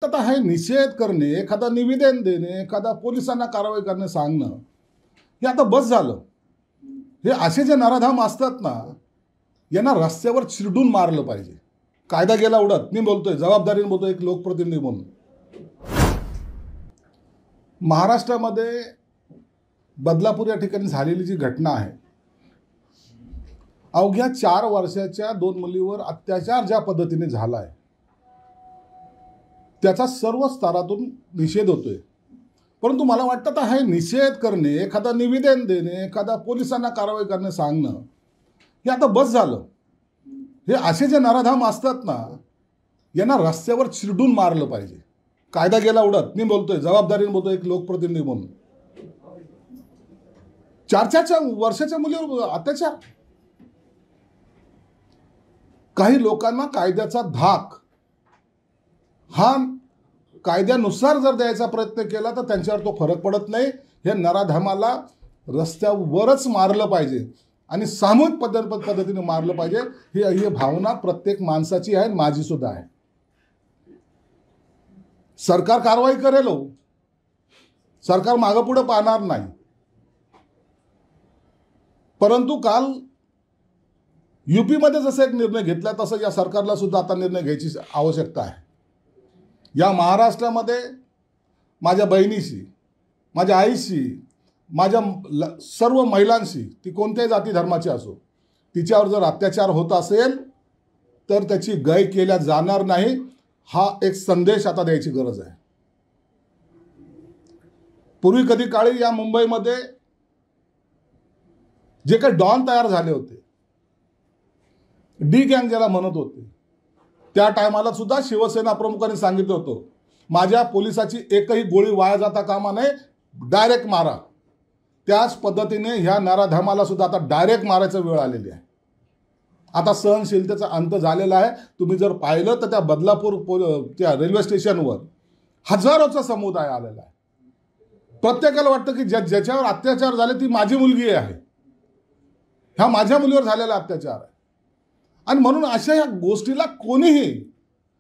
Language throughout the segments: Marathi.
वाटतं तर हे निषेध करणे, एखादा निवेदन देणे, एखादा पोलिसांना कारवाई करणे सांगणं हे आता बस झालं. हे असे जे नराधाम असतात ना, यांना रस्त्यावर चिरडून मारलं पाहिजे. कायदा गेला उडत. मी बोलतोय, जबाबदारीने बोलतोय, एक लोकप्रतिनिधी म्हणून. महाराष्ट्रामध्ये बदलापूर या ठिकाणी झालेली जी घटना आहे, अवघ्या 4 वर्षाच्या 2 मुलीवर अत्याचार ज्या पद्धतीने झाला आहे, त्याचा सर्व स्तरातून निषेध होतोय. परंतु मला वाटतं तर हे निषेध करणे, एखादा निवेदन देणे, एखादा पोलिसांना कारवाई करणे सांगणं हे आता बस झालं. हे असे जे नराधाम असतात ना, यांना रस्त्यावर चिरडून मारलं पाहिजे. कायदा गेला उडत. मी बोलतोय, जबाबदारीने बोलतोय, एक लोकप्रतिनिधी म्हणून. 4 वर्षाच्या मुलीवर अत्याचार. काही लोकांना कायद्याचा धाक हा कायद्यानुसार जर द्यायचा प्रयत्न केला तर त्यांच्यावर तो फरक पडत नाही. हे नराधामाला रस्त्यावरच मारलं पाहिजे आणि सामूहिक पद्धतीने मारलं पाहिजे. ही भावना प्रत्येक माणसाची आहे, माझी सुद्धा आहे. सरकार कारवाई करेल, सरकार मागं पुढे पाहणार नाही. परंतु काल यूपीमध्ये जसा एक निर्णय घेतला तसं या सरकारला सुद्धा आता निर्णय घ्यायची आवश्यकता आहे. या महाराष्ट्रामध्ये माझ्या बहिणीशी, माझ्या आईशी, माझ्या सर्व महिलांशी, ती कोणत्याही जाती धर्माची असो, तिच्यावर जर अत्याचार होत असेल तर त्याची गय केल्या जाणार नाही. हा एक संदेश आता द्यायची गरज आहे. पूर्वी कधी काळी या मुंबईमध्ये जे काही डॉन तयार झाले होते, डी गँग ज्याला म्हणत होते, त्या टायमाला सुद्धा शिवसेना प्रमुखांनी सांगितलं होतं, माझ्या पोलिसाची एकही गोळी वाया जाता कामा नये, डायरेक्ट मारा. त्याच पद्धतीने ह्या नराधामाला सुद्धा आता डायरेक्ट मारायची वेळ आलेली आहे. आता सहनशीलतेचा अंत झालेला आहे. तुम्ही जर पाहिलं तर त्या बदलापूर त्या रेल्वे स्टेशनवर हजारोचा समुदाय आलेला आहे. प्रत्येकाला वाटतं की ज्याच्यावर अत्याचार झाले ती माझी मुलगी आहे, ह्या माझ्या मुलीवर झालेला अत्याचार आहे. आणि म्हणून अशा या गोष्टीला कोणीही,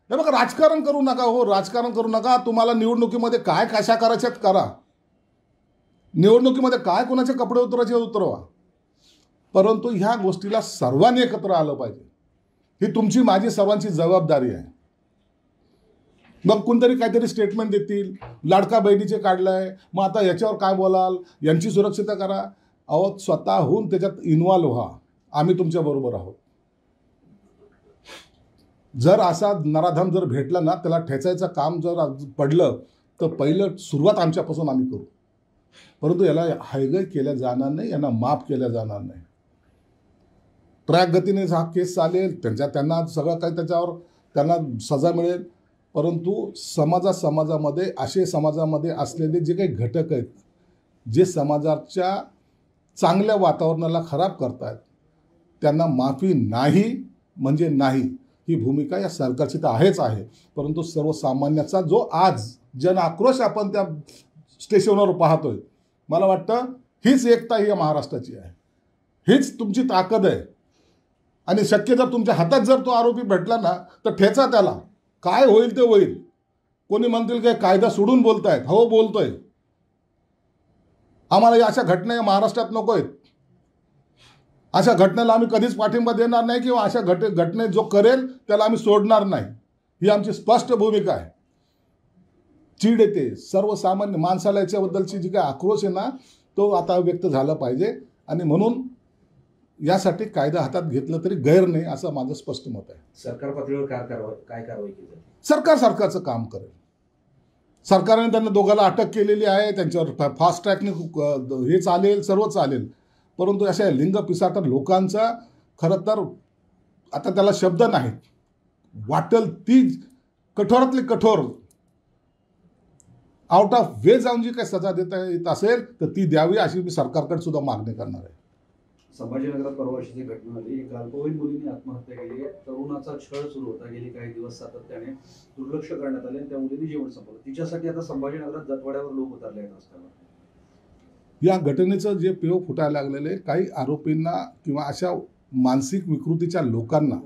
हे बघा, राजकारण करू नका. हो, राजकारण करू नका. तुम्हाला निवडणुकीमध्ये काय कशा करायच्यात करा, निवडणुकीमध्ये काय कोणाचे कपडे उतरायचे उतरवा, परंतु ह्या गोष्टीला सर्वांनी एकत्र आलं पाहिजे. ही तुमची माझी सर्वांची जबाबदारी आहे. मग कोणतरी काहीतरी स्टेटमेंट देतील, लाडका बहिणीचे काढलंय, मग आता याच्यावर काय बोलाल, यांची सुरक्षितता करा. अहो, स्वतःहून त्याच्यात इन्व्हॉल्व व्हा. आम्ही तुमच्या बरोबर आहोत. जर असा नराधम जर भेटला ना, त्याला ठेचायचं काम जर पडलं तर पहिलं सुरुवात आमच्यापासून आम्ही करू. परंतु याला हायगय केल्या जाणार नाही, यांना माफ केल्या जाणार नाही. ट्रॅक गतीने हा केस चालेल, त्यांना सगळं काही त्याच्यावर त्यांना सजा मिळेल. परंतु समाजामध्ये असे समाजामध्ये असलेले जे काही घटक आहेत, जे समाजाच्या चांगल्या वातावरणाला खराब करतात, त्यांना माफी नाही म्हणजे नाही. ही भूमिका या सरकारची तर आहेच आहे. परंतु सर्वसामान्याचा जो आज जन आक्रोश आपण त्या स्टेशनवर पाहतोय, मला वाटतं हीच एकता ही या महाराष्ट्राची आहे, हीच तुमची ताकद आहे. आणि शक्य जर तुमच्या हातात जर तो आरोपी भेटला ना तर ठेचा त्याला. काय होईल ते होईल. कोणी म्हणतील की कायदा सोडून बोलतायत. हो, बोलतोय. आम्हाला अशा घटना या महाराष्ट्रात नको आहेत. अशा घटनेला आम्ही कधीच पाठिंबा देणार नाही किंवा अशा घटनेत जो करेल त्याला आम्ही सोडणार नाही. ही आमची स्पष्ट भूमिका आहे. चीड येते सर्वसामान्य माणसाला, याच्याबद्दलची जी काय आक्रोश आहे ना, तो आता व्यक्त झाला पाहिजे. आणि म्हणून यासाठी कायदा हातात घेतलं तरी गैर नाही, असं माझं स्पष्ट मत आहे. सरकार पातळीवर काय कारवाई केली? सरकार सरकारचं काम करेल. सरकारने त्यांना दोघांना अटक केलेली आहे, त्यांच्यावर फास्ट ट्रॅकने हे चालेल, सर्व चालेल. परंतु अशा लिंग पिसाटर लोकांचा खरं तर आता त्याला शब्द नाहीत. वाटेल ती कठोरातली कठोर आउट ऑफ वे जाऊन जी काही सजा देता येत असेल तर ती द्यावी, अशी मी सरकारकडे सुद्धा मागणी करणार आहे. संभाजीनगरात परवा अशी घटना झाली, एक अल्पवयीन मुलीने आत्महत्या केली. तरुणाचा छळ सुरू होता. गेली काही दिवस सातत्याने दुर्लक्ष करण्यात आले आणि त्या मुलीने जीवन संपवलं. तिच्यासाठी आता संभाजीनगरात जटवाड्यावर लोक उतरले आहेत रस्त्यावर. या घटनेचं जे पेव फुटायला लागलेलं आहे, काही आरोपींना किंवा अशा मानसिक विकृतीच्या लोकांना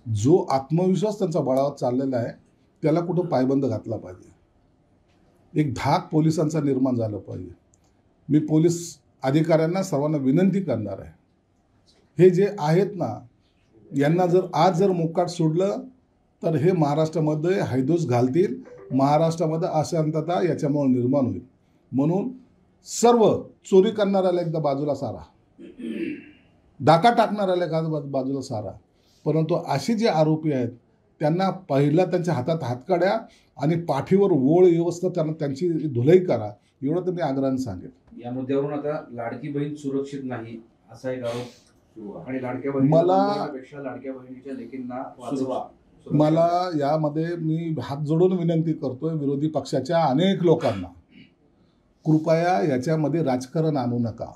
जो आत्मविश्वास त्यांचा बळावत चाललेला आहे, त्याला कुठं पायबंद घातला पाहिजे. एक धाक पोलिसांचा निर्माण झाला पाहिजे. मी पोलीस अधिकाऱ्यांना सर्वांना विनंती करणार आहे, हे जे आहेत ना, यांना आज जर मोकाट सोडलं तर हे महाराष्ट्रामध्ये हैदोस घालतील. महाराष्ट्रामध्ये अशांतता याच्यामुळे निर्माण होईल. म्हणून सर्व चोरी करणाऱ्याला एकदा बाजूला सारा, डाका टाकणाऱ्याला एखादा बाजूला सारा, परंतु असे जे आरोपी आहेत त्यांना पहिला त्यांच्या हातात हातकड्या आणि पाठीवर ओळ व्यवस्था त्यांना त्यांची धुलाई करा, एवढं तर मी आग्रहाने सांगेन. या मुद्द्यावरून आता लाडकी बहीण सुरक्षित नाही असा एक आरोप सुरू आहे. आणि लाडक्या बहिणीपेक्षा लाडक्या बहिणीच्या लेकींना वाचवा. मला यामध्ये मी हात जोडून विनंती करतोय विरोधी पक्षाच्या अनेक लोकांना, कृपया याच्यामध्ये राजकारण आणू नका.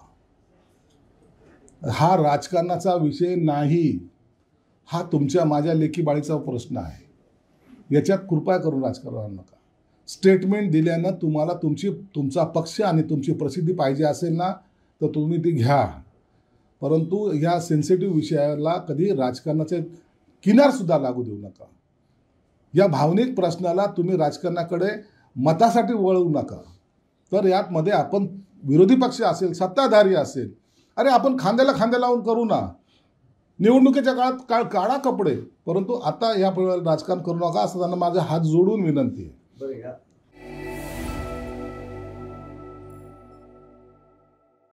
हा राजकारणाचा विषय नाही, हा तुमच्या माझ्या लेकी बाळीचा प्रश्न आहे. याच्यात कृपया करून राजकारण आणू नका. स्टेटमेंट दिल्यानं तुम्हाला तुमचा पक्ष आणि तुमची प्रसिद्धी पाहिजे असेल ना, तर तुम्ही ती घ्या, परंतु ह्या सेन्सिटिव्ह विषयाला कधी राजकारणाचे किनारसुद्धा लागू देऊ नका. या भावनिक प्रश्नाला तुम्ही राजकारणाकडे मतासाठी वळवू नका. तर यामध्ये आपण विरोधी पक्ष असेल, सत्ताधारी असेल, अरे आपण खांद्याला खांद्या लावून करू ना. निवडणुकीच्या काळात काढा कपडे, परंतु आता या राजकारण करू नका असं त्यांना माझा हात जोडून विनंती आहे. बरं,